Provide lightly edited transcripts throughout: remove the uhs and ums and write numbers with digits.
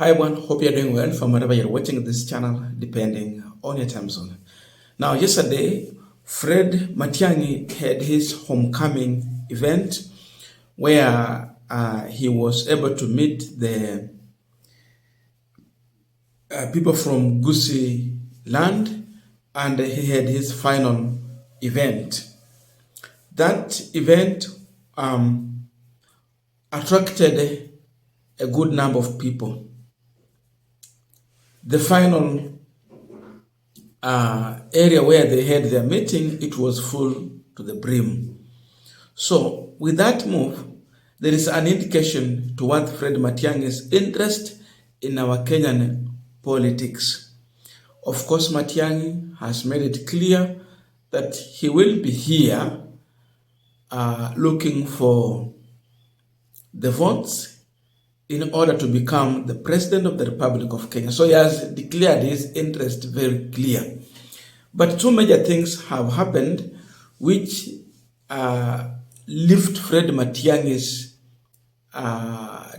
Hi everyone, hope you're doing well from wherever you're watching this channel, depending on your time zone. Now, yesterday, Fred Matiangi had his homecoming event where he was able to meet the people from Gusii land, and he had his final event. That event attracted a good number of people. The final area where they had their meeting, it was full to the brim. So with that move, there is an indication towards Fred Matiangi's interest in our Kenyan politics. Of course, Matiangi has made it clear that he will be here looking for the votes in order to become the president of the Republic of Kenya. So he has declared his interest very clear. But two major things have happened which lift Fred Matiangi's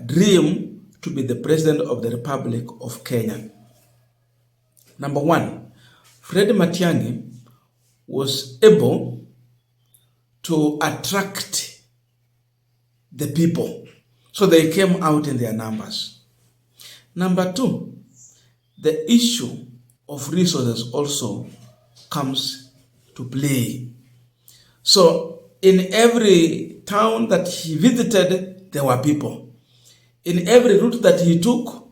dream to be the president of the Republic of Kenya. Number one, Fred Matiangi was able to attract the people. So they came out in their numbers. Number two, the issue of resources also comes to play. So in every town that he visited, there were people. In every route that he took,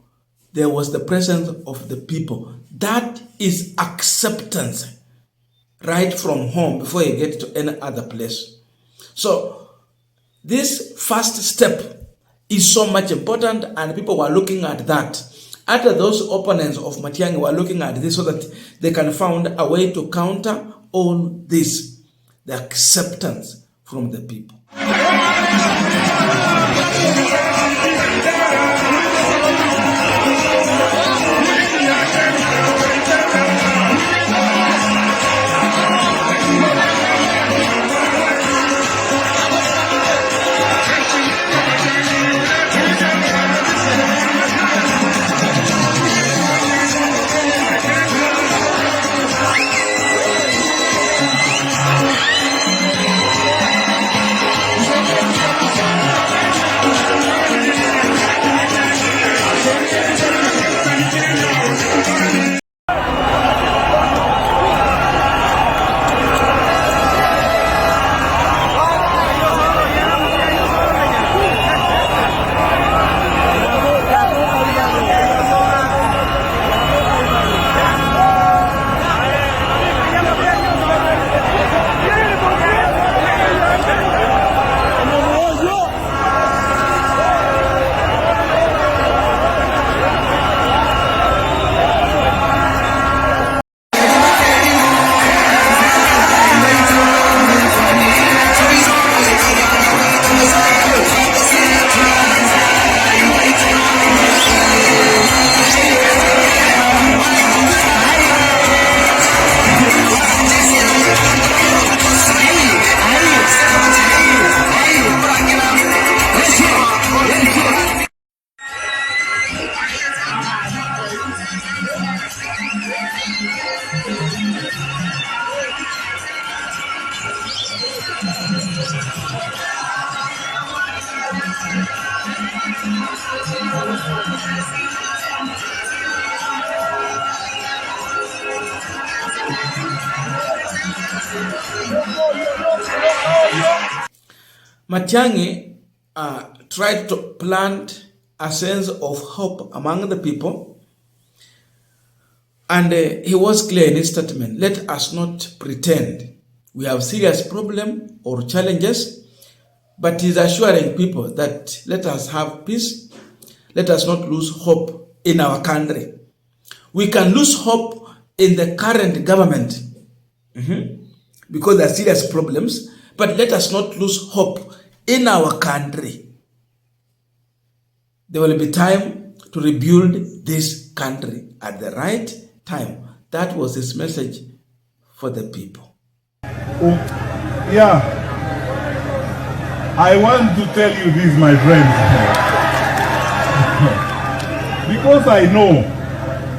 there was the presence of the people. That is acceptance right from home before you get to any other place. So this first step is so much important, and people were looking at that. After those opponents of Matiangi were looking at this so that they can find a way to counter on this, the acceptance from the people. Matiangi tried to plant a sense of hope among the people, and he was clear in his statement: let us not pretend we have serious problems or challenges, but he's assuring people that let us have peace, let us not lose hope in our country. We can lose hope in the current government because there are serious problems, but let us not lose hope in our country. There will be time to rebuild this country at the right time. That was his message for the people. Yeah, I want to tell you this, my friends. Because I know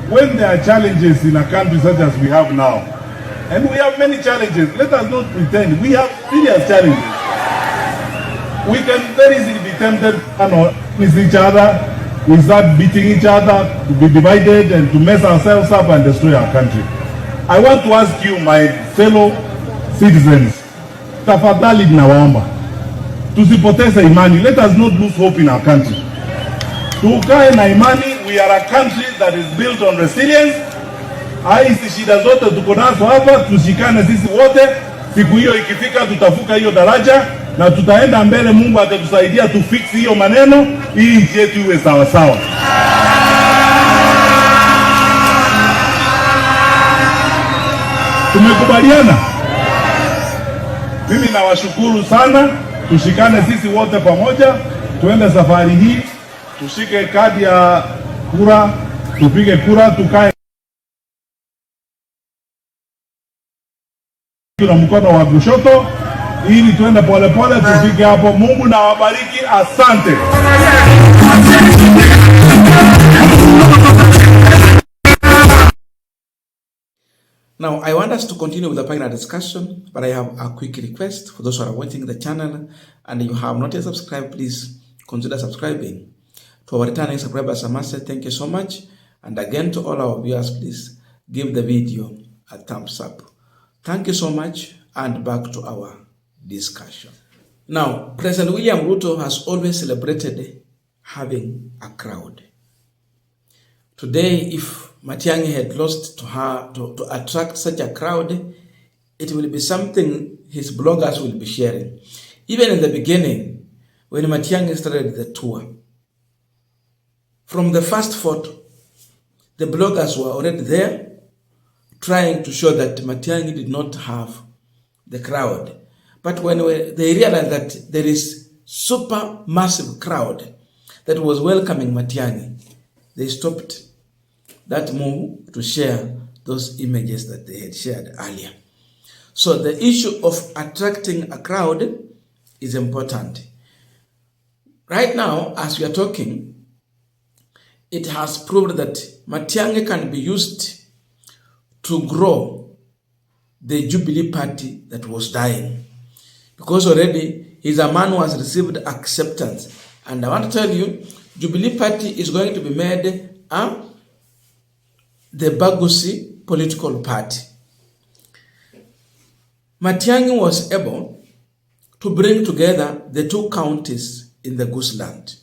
when there are challenges in a country such as we have now, and we have many challenges, let us not pretend, we have serious challenges. We can very easily be tempted with each other, we start beating each other, to be divided and to mess ourselves up and destroy our country. I want to ask you, my fellow citizens, tafadhali nawaomba, tusipoteze imani, let us not lose hope in our country. Tukae na imani, we are a country that is built on resilience. Hizi shida zote tuko nazo hapa, tushikane sisi wote. Siku hiyo ikifika, tutavuka hiyo daraja na tutaenda mbele. Mungu atatusaidia tufix hiyo maneno, hii nchi yetu iwe sawa sawa. Tumekubaliana? Mimi nawashukuru sana, tushikane sisi wote pamoja, tuende safari hii, tushike kadi ya kura, tupige kura, tukae na mkono wa kushoto ili tuende pole pole tufike hapo. Mungu na wabariki, asante. Now, I want us to continue with the panel discussion, but I have a quick request for those who are watching the channel and you have not yet subscribed, please consider subscribing. To our returning subscribers, I must say thank you so much. And again, to all our viewers, please give the video a thumbs up. Thank you so much, and back to our discussion. Now, President William Ruto has always celebrated having a crowd. Today, if Matiangi had lost to her to attract such a crowd, it will be something his bloggers will be sharing. Even in the beginning, when Matiangi started the tour, from the first photo, the bloggers were already there trying to show that Matiangi did not have the crowd. But when they realized that there is super massive crowd that was welcoming Matiangi, they stopped that move to share those images that they had shared earlier. So the issue of attracting a crowd is important. Right now, as we are talking, it has proved that Matiangi can be used to grow the Jubilee Party that was dying. Because already he's a man who has received acceptance. And I want to tell you, Jubilee Party is going to be made the Bagusi political party. Matiangi was able to bring together the two counties in the Gooseland,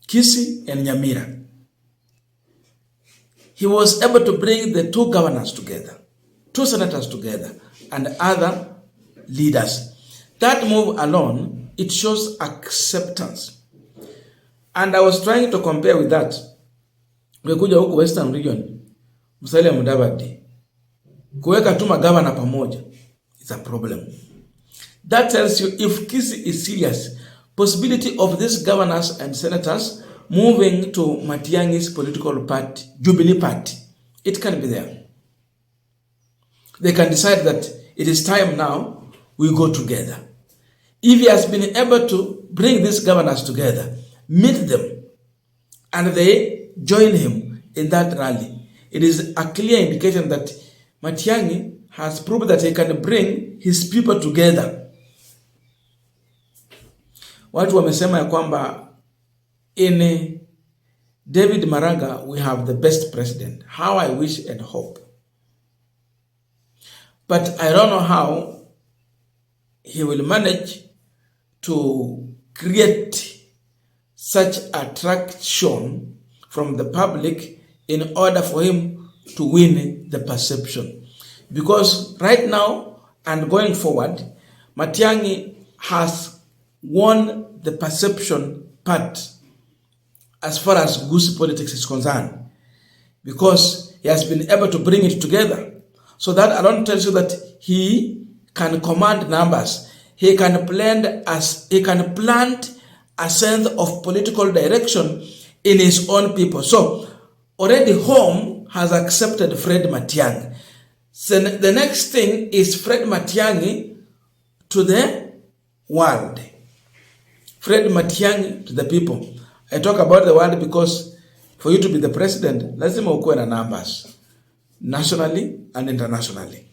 Kisii and Nyamira. He was able to bring the two governors together, two senators together, and other leaders. That move alone, it shows acceptance. And I was trying to compare with that. Wekuja huku Western region, Musalia Mudavadi, kuweka tu magavana pamoja is a problem. That tells you if Kisii is serious, possibility of these governors and senators moving to Matiangi's political party, Jubilee Party, it can be there. They can decide that it is time now we go together. If he has been able to bring these governors together, meet them, and they join him in that rally, it is a clear indication that Matiangi has proved that he can bring his people together. Watu wamesema ya kwamba in David Maraga we have the best president. How I wish and hope. But I don't know how he will manage to create such attraction from the public in order for him to win the perception. Because right now and going forward, Matiangi has won the perception part as far as Gusii politics is concerned, because he has been able to bring it together. So that alone tells you that he can command numbers. He can plant a sense of political direction in his own people. So already home has accepted Fred Matiangi. So the next thing is Fred Matiangi to the world. Fred Matiangi to the people. I talk about the world because for you to be the president, lazima ukuwe na numbers, nationally and internationally.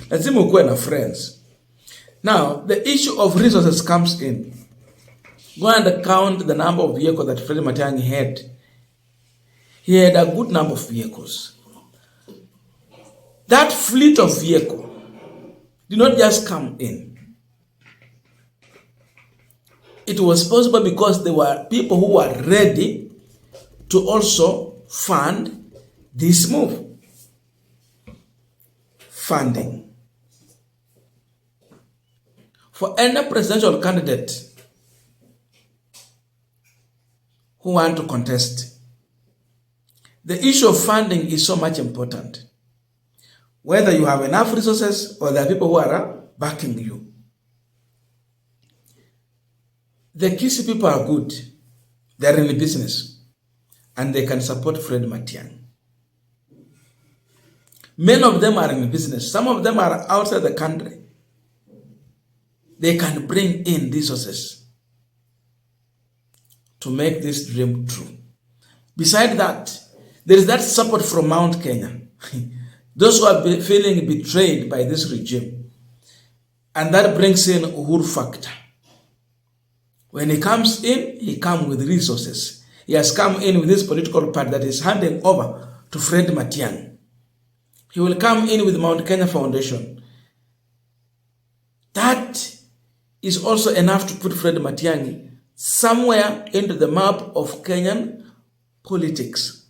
Lazima ukuwe na friends. Now, the issue of resources comes in. Go and count the number of vehicles that Fred Matiangi had. He had a good number of vehicles. That fleet of vehicle did not just come in. It was possible because there were people who were ready to also fund this move. Funding. For any presidential candidate who want to contest, the issue of funding is so much important. Whether you have enough resources or there are people who are backing you. The Kisi people are good. They are in the business. And they can support Fred Matiangi. Many of them are in the business. Some of them are outside the country. They can bring in resources to make this dream true. Beside that, there is that support from Mount Kenya. Those who are feeling betrayed by this regime. And that brings in Uhuru factor. When he comes in, he comes with resources. He has come in with this political party that is handing over to Fred Matiangi. He will come in with Mount Kenya Foundation. That is also enough to put Fred Matiangi somewhere into the map of Kenyan politics.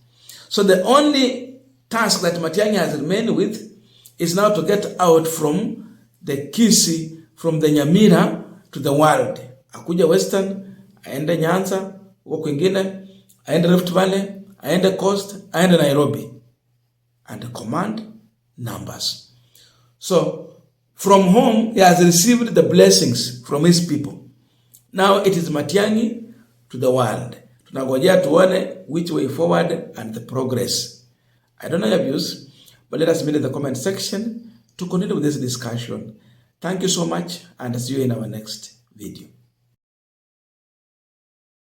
So the only task that Matiangi has remained with is now to get out from the Kisi, from the Nyamira to the world. Akuja Western, aende Nyanza, huko kwingine, aende Rift Valley, aende Coast, aende Nairobi. And command numbers. So, from home, he has received the blessings from his people. Now it is Matiangi to the world. Tunangojea tuone which way forward and the progress. I don't know your views, but let us meet in the comment section to continue with this discussion. Thank you so much, and see you in our next video.